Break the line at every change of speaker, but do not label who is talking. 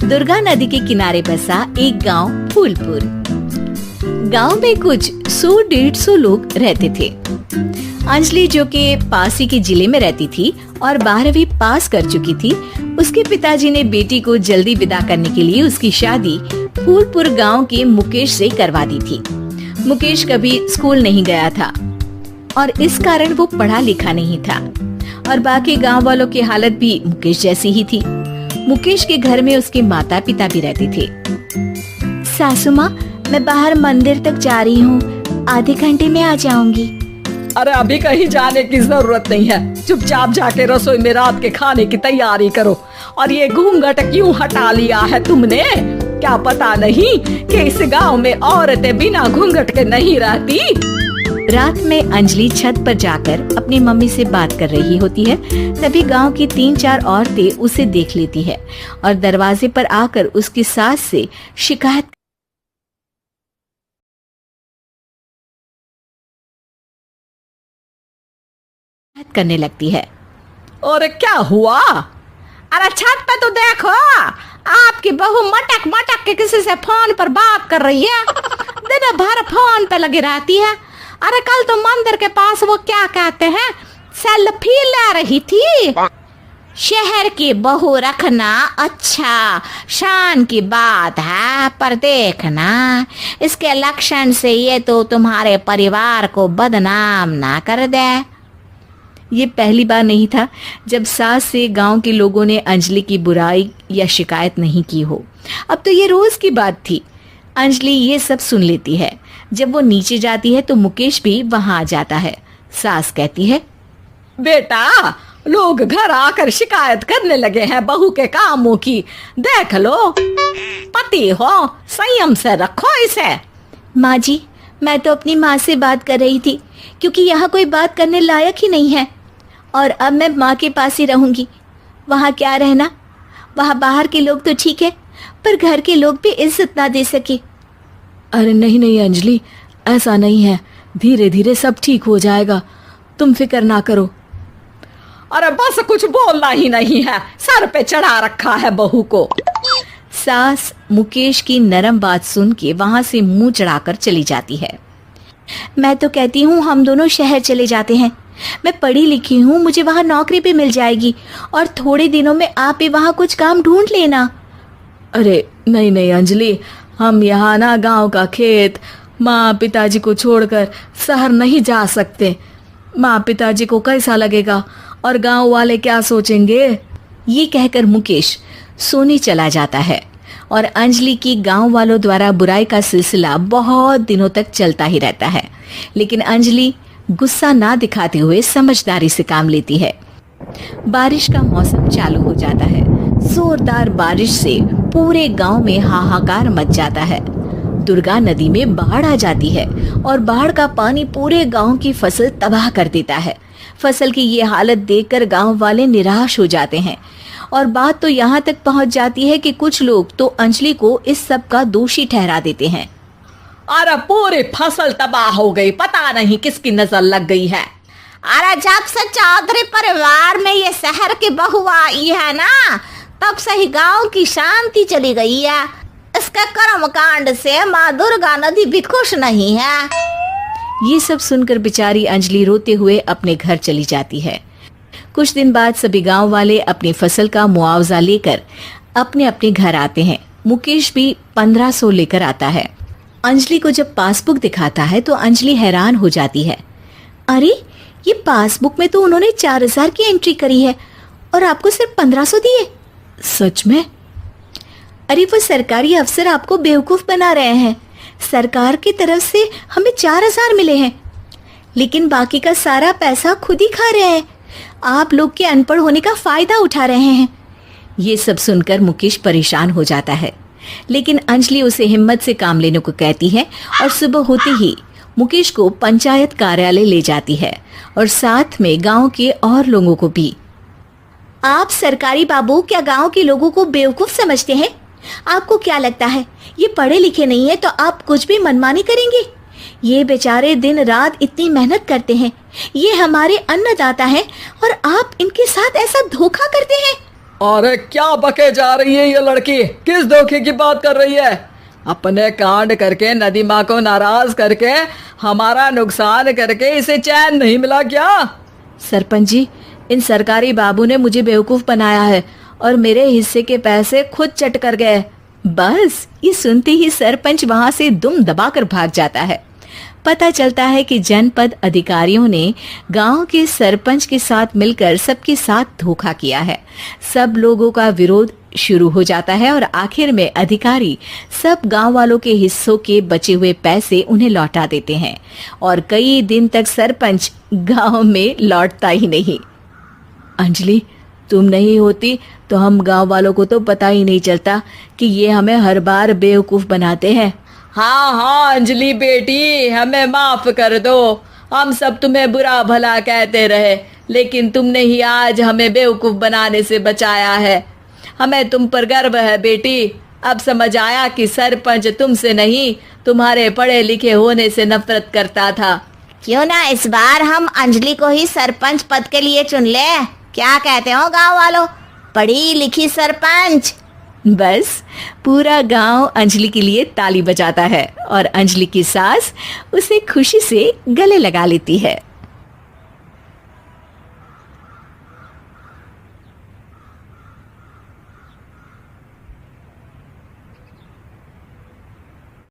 दुर्गा नदी के किनारे बसा एक गांव फूलपुर। गांव में कुछ 100-150 लोग रहते थे। अंजलि, जो कि पास ही के जिले में रहती थी और 12वीं पास कर चुकी थी, उसके पिताजी ने बेटी को जल्दी विदा करने के लिए उसकी शादी फूलपुर गांव के मुकेश से करवा दी थी। मुकेश कभी स्कूल नहीं गया था और इस कारण वो पढ़ा लिखा नहीं था और बाकी गांव वालों की हालत भी मुकेश जैसी ही थी। मुकेश के घर में उसके माता पिता भी रहते थे। सासू माँ, मैं बाहर मंदिर तक जा रही हूँ, आधे घंटे में आ जाऊंगी।
अरे अभी कहीं जाने की जरूरत नहीं है, चुपचाप जाके रसोई में रात के खाने की तैयारी करो। और ये घूंघट क्यों हटा लिया है तुमने? क्या पता नहीं कि इस गांव में औरतें बिना घूंघट के नहीं रहती?
रात में अंजलि छत पर जाकर अपनी मम्मी से बात कर रही होती है। तभी गांव की 3-4 औरतें उसे देख लेती है और दरवाजे पर आकर उसकी सास से शिकायत करने लगती है।
और क्या हुआ? अरे छत पे तो देखो, आपकी बहू मटक मटक के किसी से फोन पर बात कर रही है। दिन भर फोन पे लगी रहती है। अरे कल तो मंदिर के पास वो क्या कहते हैं, सेल्फी ले रही थी।
शहर की बहू रखना अच्छा शान की बात है, पर देखना इसके लक्षण से ये तो तुम्हारे परिवार को बदनाम ना कर दे।
ये पहली बार नहीं था जब सास से गांव के लोगों ने अंजलि की बुराई या शिकायत नहीं की हो। अब तो ये रोज की बात थी। अंजलि ये सब सुन लेती है। जब वो नीचे जाती है तो मुकेश भी वहां आ जाता है। सास कहती है,
बेटा, लोग घर आकर शिकायत करने लगे हैं बहू के कामों की। देख लो, पति हो, संयम से रखो इसे।
माँ जी, मैं तो अपनी माँ से बात कर रही थी क्योंकि यहाँ कोई बात करने लायक ही नहीं है और अब मैं माँ के पास ही रहूंगी। वहाँ क्या रहना, वहाँ बाहर के लोग तो ठीक है पर घर के लोग भी इज्जत ना दे सके।
अरे नहीं नहीं अंजलि, ऐसा नहीं है, धीरे धीरे सब ठीक हो जाएगा, तुम फिक्र ना करो। अरे बस कुछ बोलना ही नहीं है, सर पे चढ़ा रखा है बहू को।
सास मुकेश की नरम बात सुन के वहां से मुंह चढ़ाकर चली जाती है। मैं तो कहती हूँ हम दोनों शहर चले जाते हैं। मैं पढ़ी लिखी हूँ, मुझे वहाँ नौकरी भी मिल जाएगी और थोड़े दिनों में आप भी वहाँ कुछ काम ढूंढ लेना।
अरे नहीं नहीं अंजलि, हम यहाँ ना गांव का खेत, माँ पिताजी को छोड़कर शहर नहीं जा सकते। माँ पिताजी को कैसा लगेगा और गांव वाले क्या सोचेंगे?
ये कहकर मुकेश सोने चला जाता है और अंजलि की गांव वालों द्वारा बुराई का सिलसिला बहुत दिनों तक चलता ही रहता है। लेकिन अंजलि गुस्सा ना दिखाते हुए समझदारी से काम लेती है। बारिश का मौसम चालू हो जाता है। जोरदार बारिश से पूरे गांव में हाहाकार मच जाता है। दुर्गा नदी में बाढ़ आ जाती है और बाढ़ का पानी पूरे गांव की फसल तबाह कर देता है। फसल की ये हालत देखकर गांव वाले निराश हो जाते हैं और बात तो यहाँ तक पहुँच जाती है कि कुछ लोग तो अंजलि को इस सब का दोषी ठहरा देते हैं।
अरे पूरी फसल तबाह हो गई, पता नहीं किसकी नजर लग गई है।
अरे जब से चौधरी परिवार में ये शहर की बहू आई है ना, तब से ही गांव की शांति चली गई है। इसके कर्म कांड से माँ दुर्गा नदी भी खुश नहीं है।
ये सब सुनकर बेचारी अंजलि रोते हुए अपने घर चली जाती है। कुछ दिन बाद सभी गांव वाले अपनी फसल का मुआवजा लेकर अपने अपने घर आते हैं। मुकेश भी 1500 लेकर आता है। अंजलि को जब पासबुक दिखाता है तो अंजलि हैरान हो जाती है। अरे, ये पासबुक में तो उन्होंने 4000 की एंट्री करी है और आपको सिर्फ 1500 दिए।
सच में?
अरे वो सरकारी अफसर आपको बेवकूफ बना रहे हैं। सरकार की तरफ से हमें 4000 मिले हैं लेकिन बाकी का सारा पैसा खुद ही खा रहे हैं। आप लोग के अनपढ़ होने का फायदा उठा रहे हैं। ये सब सुनकर मुकेश परेशान हो जाता है लेकिन अंजलि उसे हिम्मत से काम लेने को कहती है और सुबह होते ही मुकेश को पंचायत कार्यालय ले जाती है और साथ में गांव के और लोगों को भी। आप सरकारी बाबू क्या गांव के लोगों को बेवकूफ समझते हैं? आपको क्या लगता है ये पढ़े लिखे नहीं है तो आप कुछ भी मनमानी करेंगे? ये बेचारे दिन रात इतनी मेहनत करते हैं, ये हमारे अन्नदाता हैं और आप इनके साथ ऐसा धोखा करते हैं।
अरे क्या बके जा रही है ये लड़की, किस धोखे की बात कर रही है? अपने कांड करके नदी माँ को नाराज करके हमारा नुकसान करके इसे चैन नहीं मिला क्या?
सरपंच जी, इन सरकारी बाबू ने मुझे बेवकूफ बनाया है और मेरे हिस्से के पैसे खुद चट कर गए। बस ये सुनते ही सरपंच वहां से दुम दबाकर भाग जाता है। पता चलता है कि जनपद अधिकारियों ने गांव के सरपंच के साथ मिलकर सबके साथ धोखा किया है। सब लोगों का विरोध शुरू हो जाता है और आखिर में अधिकारी सब गांव वालों के हिस्सों के बचे हुए पैसे उन्हें लौटा देते हैं और कई दिन तक सरपंच गांव में लौटता ही नहीं। अंजलि, तुम नहीं होती तो हम गांव वालों को तो पता ही नहीं चलता कि ये हमें हर बार बेवकूफ बनाते हैं।
हाँ हाँ अंजलि बेटी, हमें माफ कर दो। हम सब तुम्हें बुरा भला कहते रहे, लेकिन तुमने ही आज हमें बेवकूफ बनाने से बचाया है। हमें तुम पर गर्व है बेटी। अब समझ आया कि सरपंच तुमसे नहीं, तुम्हारे पढ़े लिखे होने से नफरत करता था।
क्यों ना इस बार हम अंजलि को ही सरपंच पद के लिए चुन ले? क्या कहते हो गांव वालों? पढ़ी लिखी सरपंच।
बस पूरा गांव अंजलि के लिए ताली बजाता है और अंजलि की सास उसे खुशी से गले लगा लेती है।